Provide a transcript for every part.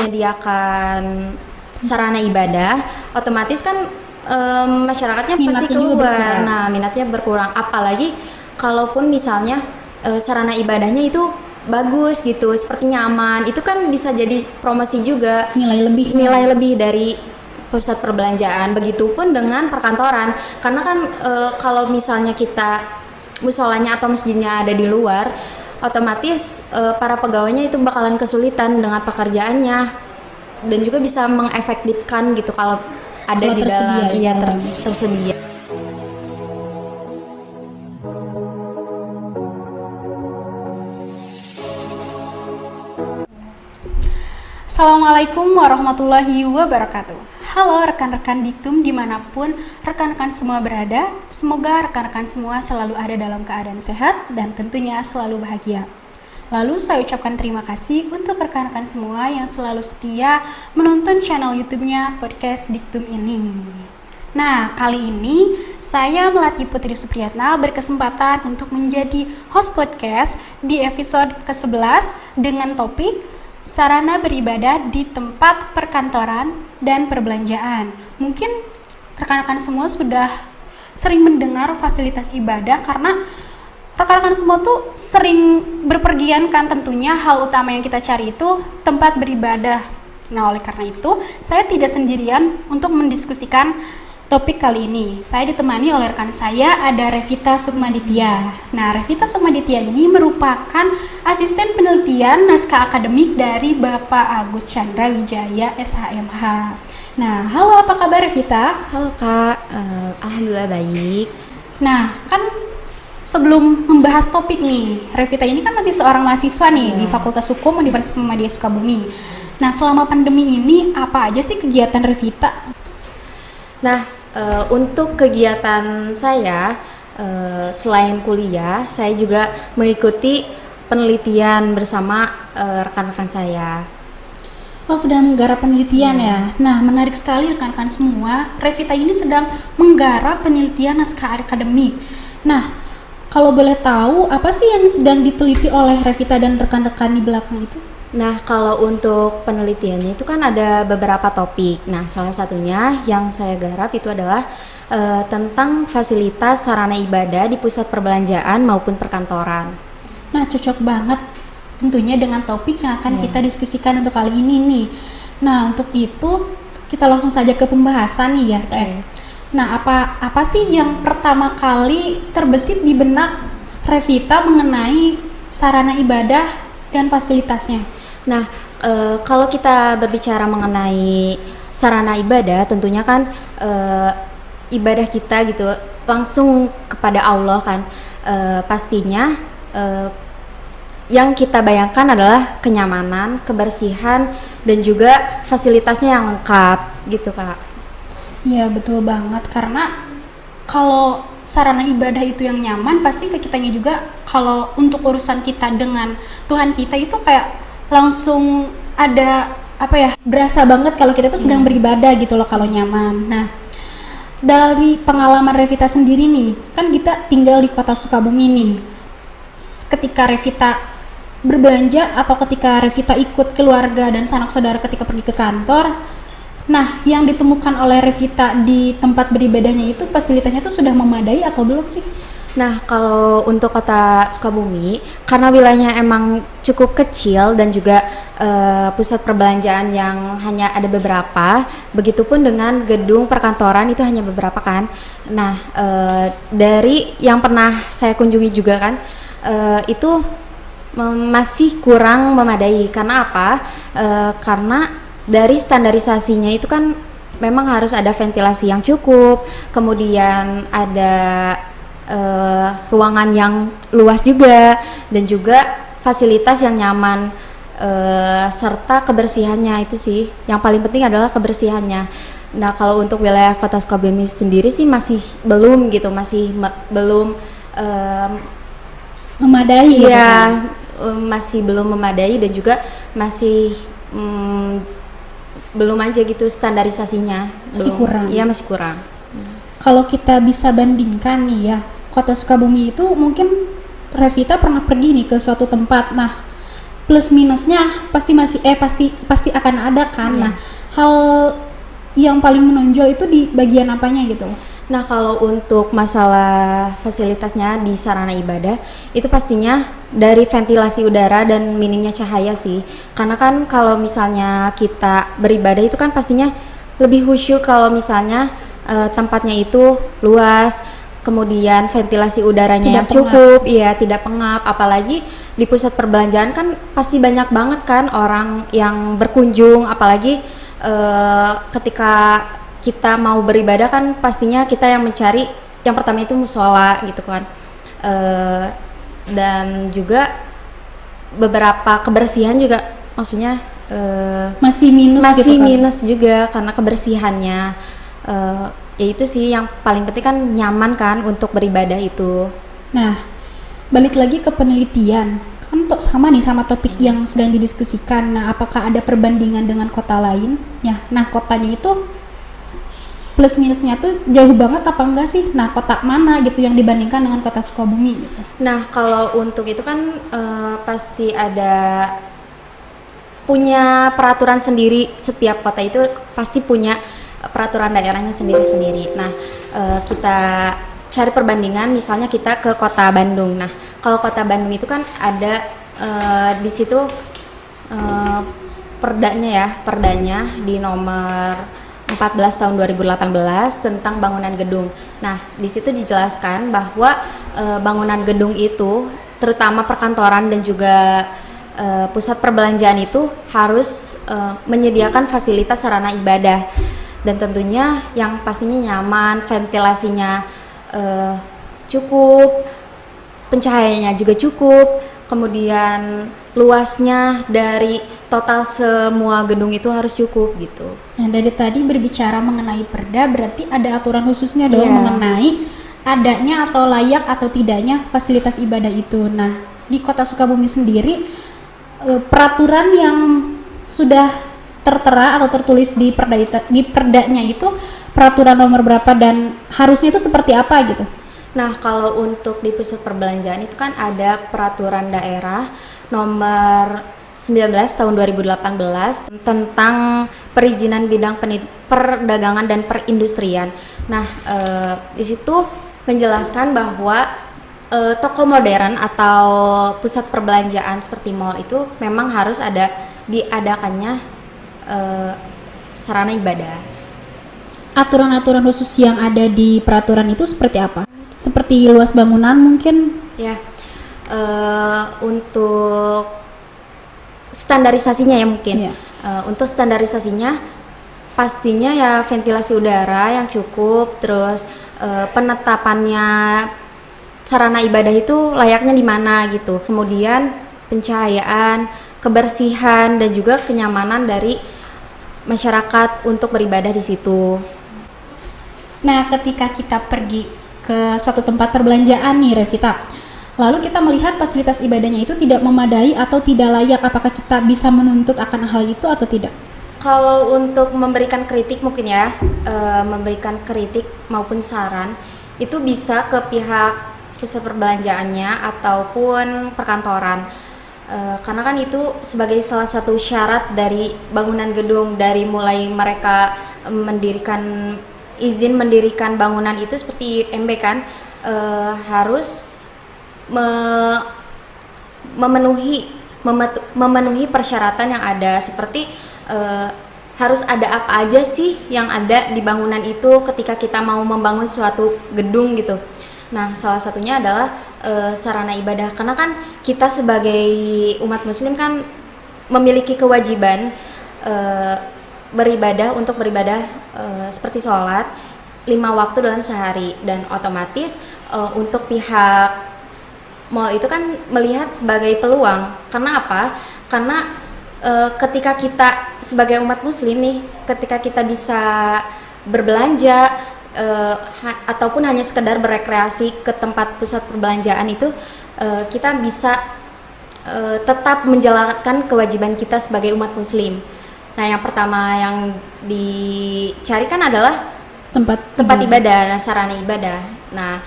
menyediakan sarana ibadah, otomatis kan masyarakatnya Minatnya pasti juga keluar. berkurang. Nah, minatnya berkurang. Apalagi kalaupun misalnya sarana ibadahnya itu bagus gitu, seperti nyaman, itu kan bisa jadi promosi juga, nilai lebih dari pusat perbelanjaan. Begitupun dengan perkantoran, karena kan kalau misalnya kita musolanya atau masjidnya ada di luar, otomatis para pegawainya itu bakalan kesulitan dengan pekerjaannya, dan juga bisa mengefektifkan gitu kalau ada Kalau di tersedia, dalam, iya ya. tersedia. Assalamualaikum warahmatullahi wabarakatuh. Halo rekan-rekan Diktum dimanapun rekan-rekan semua berada. Semoga rekan-rekan semua selalu ada dalam keadaan sehat dan tentunya selalu bahagia. Lalu saya ucapkan terima kasih untuk rekan-rekan semua yang selalu setia menonton channel YouTube-nya Podcast Diktum ini. Nah, kali ini saya Melati Putri Supriyatna berkesempatan untuk menjadi host podcast di episode ke-11 dengan topik sarana beribadah di tempat perkantoran dan perbelanjaan. Mungkin rekan-rekan semua sudah sering mendengar fasilitas ibadah karena rekan-rekan semua tuh sering berpergian kan, tentunya hal utama yang kita cari itu tempat beribadah. Nah, oleh karena itu saya tidak sendirian untuk mendiskusikan topik kali ini. Saya ditemani oleh rekan saya, ada Revita Sukmaditya. Nah, Revita Sukmaditya ini merupakan asisten penelitian naskah akademik dari Bapak Agus Chandra Wijaya SHMH. Nah, halo, apa kabar Revita? Halo Kak, alhamdulillah baik. Nah, kan sebelum membahas topik nih, Revita ini kan masih seorang mahasiswa nih di Fakultas Hukum Universitas Muhammadiyah Sukabumi. Nah, selama pandemi ini apa aja sih kegiatan Revita? Nah, untuk kegiatan saya, selain kuliah, saya juga mengikuti penelitian bersama rekan-rekan saya. Oh, sedang menggarap penelitian ya. Nah, menarik sekali rekan-rekan semua. Revita ini sedang menggarap penelitian naskah akademik. Nah, kalau boleh tahu, apa sih yang sedang diteliti oleh Revita dan rekan-rekan di belakang itu? Nah, kalau untuk penelitiannya itu kan ada beberapa topik. Nah, salah satunya yang saya garap itu adalah tentang fasilitas sarana ibadah di pusat perbelanjaan maupun perkantoran. Nah, cocok banget tentunya dengan topik yang akan kita diskusikan untuk kali ini nih. Nah, untuk itu kita langsung saja ke pembahasan nih ya. Nah, apa sih yang pertama kali terbesit di benak Revita mengenai sarana ibadah dan fasilitasnya? Nah, kalau kita berbicara mengenai sarana ibadah, tentunya kan ibadah kita gitu langsung kepada Allah kan. Pastinya yang kita bayangkan adalah kenyamanan, kebersihan, dan juga fasilitasnya yang lengkap gitu Kak. Iya, betul banget, karena kalau sarana ibadah itu yang nyaman, pasti ke kitanya juga kalau untuk urusan kita dengan Tuhan kita itu kayak langsung ada berasa banget kalau kita tuh sedang beribadah gitu loh kalau nyaman. Nah, dari pengalaman Revita sendiri nih, kan kita tinggal di kota Sukabumi nih. Ketika Revita berbelanja atau ketika Revita ikut keluarga dan sanak saudara ketika pergi ke kantor, nah, yang ditemukan oleh Revita di tempat beribadahnya itu fasilitasnya itu sudah memadai atau belum sih? Nah, kalau untuk kota Sukabumi, karena wilayahnya emang cukup kecil dan juga pusat perbelanjaan yang hanya ada beberapa, begitupun dengan gedung perkantoran itu hanya beberapa kan. Nah, dari yang pernah saya kunjungi juga kan, itu masih kurang memadai. Karena apa? Karena dari standarisasinya itu kan memang harus ada ventilasi yang cukup, kemudian ada ruangan yang luas juga, dan juga fasilitas yang nyaman, serta kebersihannya. Itu sih yang paling penting adalah kebersihannya. Nah, kalau untuk wilayah kota Sukabumi sendiri sih masih belum gitu, belum memadai ya, gitu kan? Masih belum memadai, dan juga masih belum aja gitu standarisasinya, masih belum, kurang. Iya, masih kurang. Kalau kita bisa bandingkan nih ya, kota Sukabumi itu mungkin Revita pernah pergi nih ke suatu tempat. Nah, plus minusnya pasti pasti akan ada kan. Iya. Nah, hal yang paling menonjol itu di bagian apanya gitu loh? Nah, kalau untuk masalah fasilitasnya di sarana ibadah, itu pastinya dari ventilasi udara dan minimnya cahaya sih. Karena kan kalau misalnya kita beribadah itu kan pastinya lebih khusyuk kalau misalnya tempatnya itu luas, kemudian ventilasi udaranya Tidak yang cukup, iya tidak pengap. Apalagi di pusat perbelanjaan kan pasti banyak banget kan orang yang berkunjung, apalagi ketika kita mau beribadah kan pastinya kita yang mencari yang pertama itu musola gitu kan. Dan juga beberapa kebersihan juga maksudnya Masih minus masih gitu kan? minus juga karena kebersihannya. Ya itu sih yang paling penting kan nyaman kan untuk beribadah itu. Nah, balik lagi ke penelitian. Kan sama nih sama topik yang sedang didiskusikan. Nah, apakah ada perbandingan dengan kota lain? Ya, nah kotanya itu plus minusnya tuh jauh banget apa enggak sih? Nah, kota mana gitu yang dibandingkan dengan kota Sukabumi gitu? Nah, kalau untuk itu kan pasti ada punya peraturan sendiri, setiap kota itu pasti punya peraturan daerahnya sendiri-sendiri. Nah, kita cari perbandingan, misalnya kita ke kota Bandung. Nah, kalau kota Bandung itu kan ada di situ perdanya di nomor 14 tahun 2018 tentang bangunan gedung. Nah, di situ dijelaskan bahwa bangunan gedung itu, terutama perkantoran dan juga pusat perbelanjaan itu harus menyediakan fasilitas sarana ibadah dan tentunya yang pastinya nyaman, ventilasinya cukup, pencahayaannya juga cukup, kemudian luasnya dari total semua gedung itu harus cukup gitu. Nah, dari tadi berbicara mengenai perda, berarti ada aturan khususnya dong Iya. mengenai adanya atau layak atau tidaknya fasilitas ibadah itu. Nah, di kota Sukabumi sendiri, peraturan yang sudah tertera atau tertulis di perdanya itu peraturan nomor berapa dan harusnya itu seperti apa gitu? Nah, kalau untuk di pusat perbelanjaan itu kan ada peraturan daerah nomor 19 tahun 2018 tentang perizinan bidang perdagangan dan perindustrian. Nah, di situ menjelaskan bahwa toko modern atau pusat perbelanjaan seperti mall itu memang harus ada diadakannya sarana ibadah. Aturan-aturan khusus yang ada di peraturan itu seperti apa? Seperti luas bangunan mungkin? Ya, untuk standarisasinya ya mungkin. Iya. Untuk standarisasinya pastinya ya ventilasi udara yang cukup, terus penetapannya sarana ibadah itu layaknya di mana gitu. Kemudian pencahayaan, kebersihan dan juga kenyamanan dari masyarakat untuk beribadah di situ. Nah, ketika kita pergi ke suatu tempat perbelanjaan nih, Revita, lalu kita melihat fasilitas ibadahnya itu tidak memadai atau tidak layak, apakah kita bisa menuntut akan hal itu atau tidak? Kalau untuk memberikan kritik mungkin ya, memberikan kritik maupun saran itu bisa ke pihak pusat perbelanjaannya ataupun perkantoran. Karena kan itu sebagai salah satu syarat dari bangunan gedung, dari mulai mereka izin mendirikan bangunan itu seperti IMB kan harus memenuhi persyaratan yang ada, seperti harus ada apa aja sih yang ada di bangunan itu ketika kita mau membangun suatu gedung gitu. Nah, salah satunya adalah sarana ibadah, karena kan kita sebagai umat muslim kan memiliki kewajiban beribadah seperti sholat 5 waktu dalam sehari, dan otomatis untuk pihak mall itu kan melihat sebagai peluang. Karena apa? Karena ketika kita sebagai umat muslim nih, ketika kita bisa berbelanja ataupun hanya sekedar berekreasi ke tempat pusat perbelanjaan itu, kita bisa tetap menjalankan kewajiban kita sebagai umat muslim. Nah, yang pertama yang dicarikan adalah tempat ibadah, sarana ibadah. Nah,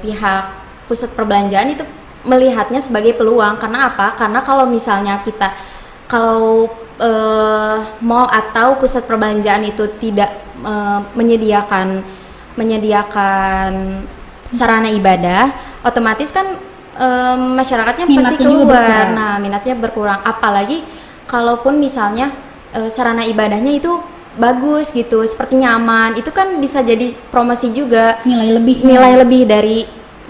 pihak pusat perbelanjaan itu melihatnya sebagai peluang. Karena apa? Karena kalau misalnya kalau mall atau pusat perbelanjaan itu tidak menyediakan sarana ibadah, otomatis kan masyarakatnya Minatnya pasti juga keluar. berkurang. Nah, minatnya berkurang. Apalagi kalaupun misalnya sarana ibadahnya itu bagus gitu, seperti nyaman, itu kan bisa jadi promosi juga, nilai lebih dari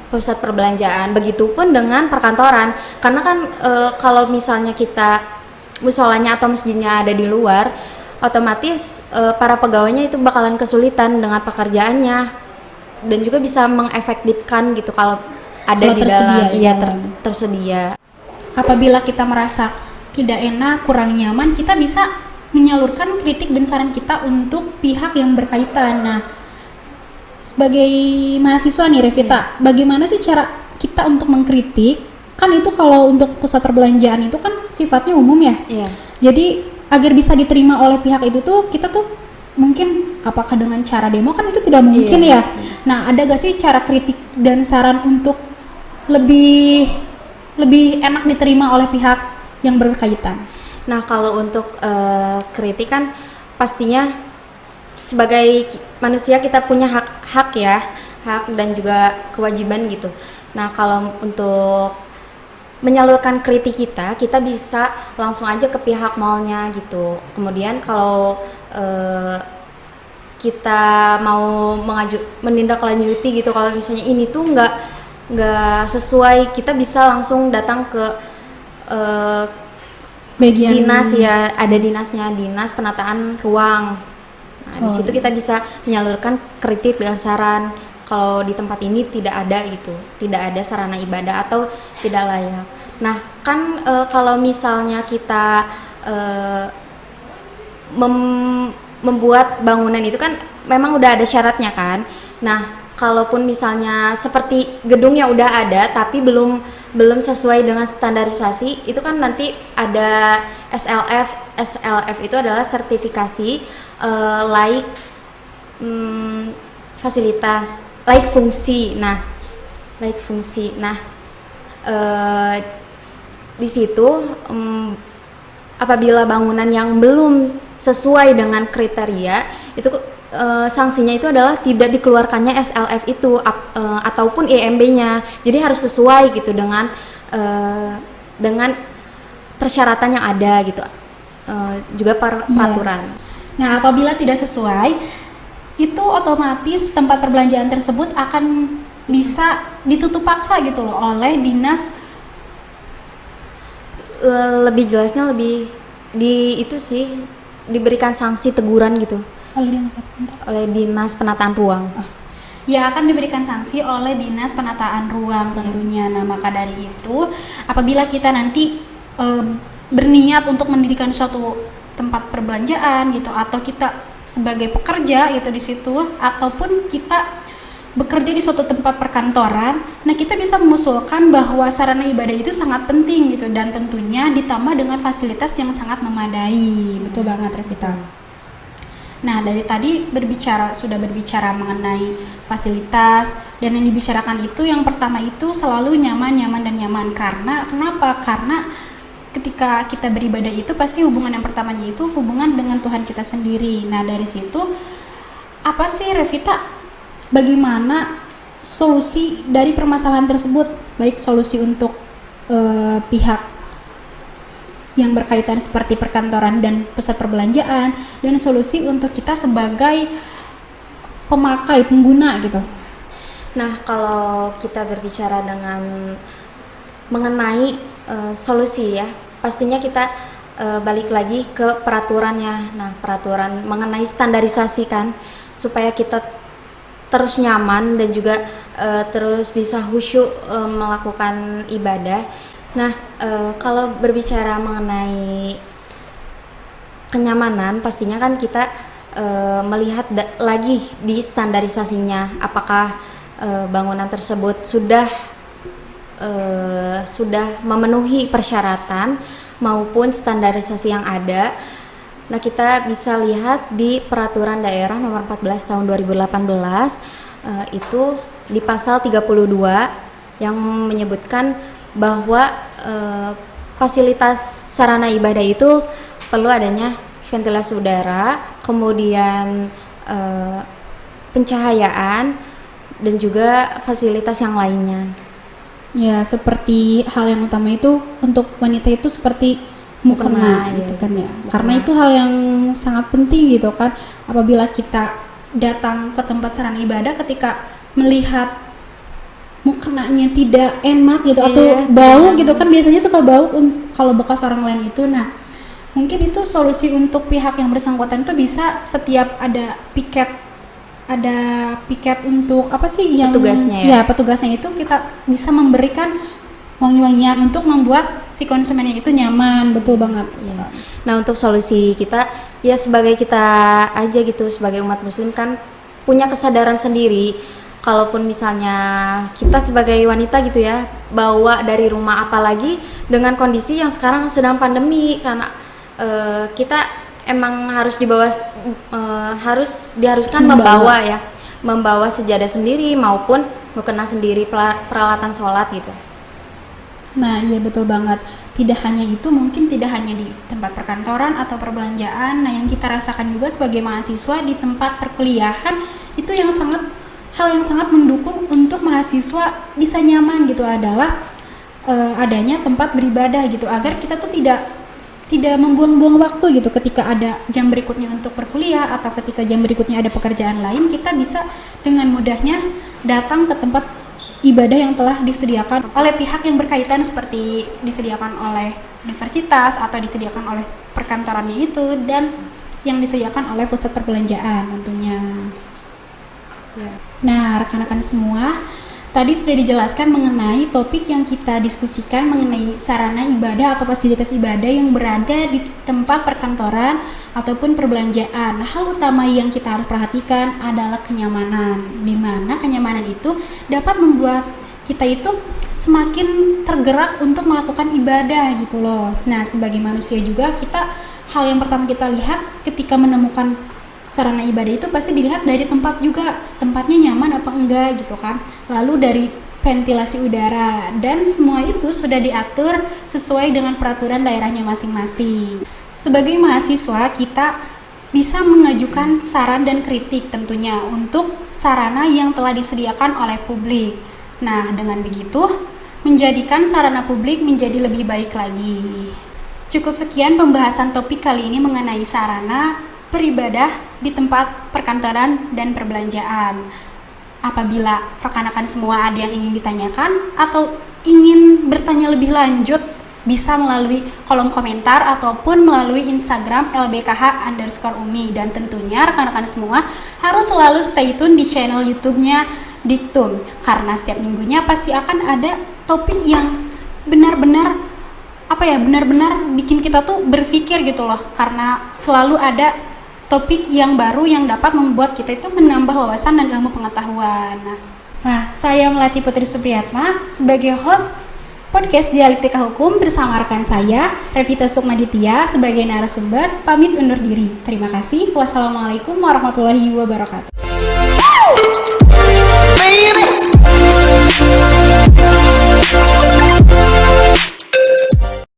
pusat perbelanjaan. Begitupun dengan perkantoran, karena kan kalau misalnya kita musolanya atau masjidnya ada di luar, otomatis para pegawainya itu bakalan kesulitan dengan pekerjaannya, dan juga bisa mengefektifkan gitu kalau ada Kalau di tersedia dalam, di iya dalam. tersedia. Apabila kita merasa tidak enak, kurang nyaman, kita bisa menyalurkan kritik dan saran kita untuk pihak yang berkaitan. Nah, sebagai mahasiswa nih Revita, bagaimana sih cara kita untuk mengkritik? Kan itu kalau untuk pusat perbelanjaan itu kan sifatnya umum ya. Iya. Jadi agar bisa diterima oleh pihak itu tuh kita tuh mungkin apakah dengan cara demo, kan itu tidak mungkin Iya. ya. Nah, ada gak sih cara kritik dan saran untuk lebih enak diterima oleh pihak yang berkaitan? Nah, kalau untuk kritik kan pastinya sebagai manusia kita punya hak dan juga kewajiban gitu. Nah, kalau untuk menyalurkan kritik kita bisa langsung aja ke pihak mallnya gitu. Kemudian kalau kita mau menindaklanjuti gitu, kalau misalnya ini tuh nggak sesuai, kita bisa langsung datang ke Bagian dinas ya, ada dinasnya, dinas penataan ruang. Nah, di situ kita bisa menyalurkan kritik dan saran kalau di tempat ini tidak ada gitu, tidak ada sarana ibadah atau tidak layak. Nah, kan kalau misalnya kita membuat bangunan itu kan memang udah ada syaratnya kan. Nah, kalaupun misalnya seperti gedungnya udah ada tapi belum sesuai dengan standarisasi, itu kan nanti ada SLF itu adalah sertifikasi layak fasilitas, layak fungsi. Nah, di situ apabila bangunan yang belum sesuai dengan kriteria itu sanksinya itu adalah tidak dikeluarkannya SLF itu ataupun IMB-nya. Jadi harus sesuai gitu dengan persyaratan yang ada gitu, juga peraturan. Nah, apabila tidak sesuai, itu otomatis tempat perbelanjaan tersebut akan bisa ditutup paksa gitu loh oleh dinas. Lebih jelasnya diberikan sanksi teguran gitu oleh dinas penataan ruang. Ya, akan diberikan sanksi oleh dinas penataan ruang tentunya. Nah, maka dari itu apabila kita nanti berniat untuk mendirikan suatu tempat perbelanjaan gitu, atau kita sebagai pekerja gitu di situ, ataupun kita bekerja di suatu tempat perkantoran, nah kita bisa mengusulkan bahwa sarana ibadah itu sangat penting gitu, dan tentunya ditambah dengan fasilitas yang sangat memadai. Betul banget Revita. Nah, dari tadi sudah berbicara mengenai fasilitas, dan yang dibicarakan itu yang pertama itu selalu nyaman. Karena kenapa? Karena ketika kita beribadah itu pasti hubungan yang pertamanya itu hubungan dengan Tuhan kita sendiri. Nah, dari situ apa sih Revita, bagaimana solusi dari permasalahan tersebut, baik solusi untuk pihak yang berkaitan seperti perkantoran dan pusat perbelanjaan, dan solusi untuk kita sebagai pengguna gitu. Nah, kalau kita berbicara mengenai solusi ya, pastinya kita balik lagi ke peraturannya. Nah, peraturan mengenai standarisasi kan, supaya kita terus nyaman dan juga terus bisa khusyuk melakukan ibadah. Nah, kalau berbicara mengenai kenyamanan, pastinya kan kita melihat lagi di standarisasinya, apakah bangunan tersebut sudah memenuhi persyaratan maupun standarisasi yang ada. Nah, kita bisa lihat di Peraturan Daerah Nomor 14 Tahun 2018 itu di pasal 32 yang menyebutkan bahwa fasilitas sarana ibadah itu perlu adanya ventilasi udara, kemudian pencahayaan dan juga fasilitas yang lainnya. Ya, seperti hal yang utama itu untuk wanita itu seperti mukena gitu kan ya. Mukena. Karena itu hal yang sangat penting gitu kan. Apabila kita datang ke tempat sarana ibadah, ketika melihat mukenanya tidak enak gitu atau bau gitu kan, biasanya suka bau kalau bekas orang lain itu. Nah, mungkin itu solusi untuk pihak yang bersangkutan itu bisa setiap ada piket untuk apa sih yang petugasnya ya petugasnya itu kita bisa memberikan wangi-wangian untuk membuat si konsumennya itu nyaman. Betul banget. Ya. Nah, untuk solusi kita ya sebagai kita aja gitu, sebagai umat muslim kan punya kesadaran sendiri. Kalaupun misalnya kita sebagai wanita gitu ya bawa dari rumah, apalagi dengan kondisi yang sekarang sedang pandemi, karena kita emang harus diharuskan membawa sejadah sendiri maupun mukena sendiri, peralatan sholat gitu. Nah, iya betul banget. Tidak hanya itu, mungkin tidak hanya di tempat perkantoran atau perbelanjaan. Nah, yang kita rasakan juga sebagai mahasiswa di tempat perkuliahan itu hal yang sangat mendukung untuk mahasiswa bisa nyaman gitu adalah adanya tempat beribadah gitu, agar kita tuh tidak membuang-buang waktu gitu ketika ada jam berikutnya untuk berkuliah atau ketika jam berikutnya ada pekerjaan lain, kita bisa dengan mudahnya datang ke tempat ibadah yang telah disediakan oleh pihak yang berkaitan, seperti disediakan oleh universitas atau disediakan oleh perkantorannya itu, dan yang disediakan oleh pusat perbelanjaan tentunya. Nah, rekan-rekan semua, tadi sudah dijelaskan mengenai topik yang kita diskusikan mengenai sarana ibadah atau fasilitas ibadah yang berada di tempat perkantoran ataupun perbelanjaan. Hal utama yang kita harus perhatikan adalah kenyamanan, di mana kenyamanan itu dapat membuat kita itu semakin tergerak untuk melakukan ibadah gitu loh. Nah, sebagai manusia juga hal yang pertama kita lihat ketika menemukan sarana ibadah itu pasti dilihat dari tempat juga, tempatnya nyaman apa enggak gitu kan, lalu dari ventilasi udara, dan semua itu sudah diatur sesuai dengan peraturan daerahnya masing-masing. Sebagai mahasiswa kita bisa mengajukan saran dan kritik tentunya untuk sarana yang telah disediakan oleh publik. Nah, dengan begitu menjadikan sarana publik menjadi lebih baik lagi. Cukup sekian pembahasan topik kali ini mengenai sarana beribadah di tempat perkantoran dan perbelanjaan. Apabila rekan-rekan semua ada yang ingin ditanyakan atau ingin bertanya lebih lanjut, bisa melalui kolom komentar ataupun melalui Instagram lbkh_umi. Dan tentunya rekan-rekan semua harus selalu stay tune di channel YouTube-nya Diktum, karena setiap minggunya pasti akan ada topik yang benar-benar bikin kita tuh berpikir gitu loh, karena selalu ada topik yang baru yang dapat membuat kita itu menambah wawasan dan ilmu pengetahuan. Nah, saya Melati Putri Supriyatna sebagai host podcast Dialektika Hukum bersama rekan saya Revita Sukmaditya sebagai narasumber, pamit undur diri. Terima kasih. Wassalamualaikum warahmatullahi wabarakatuh.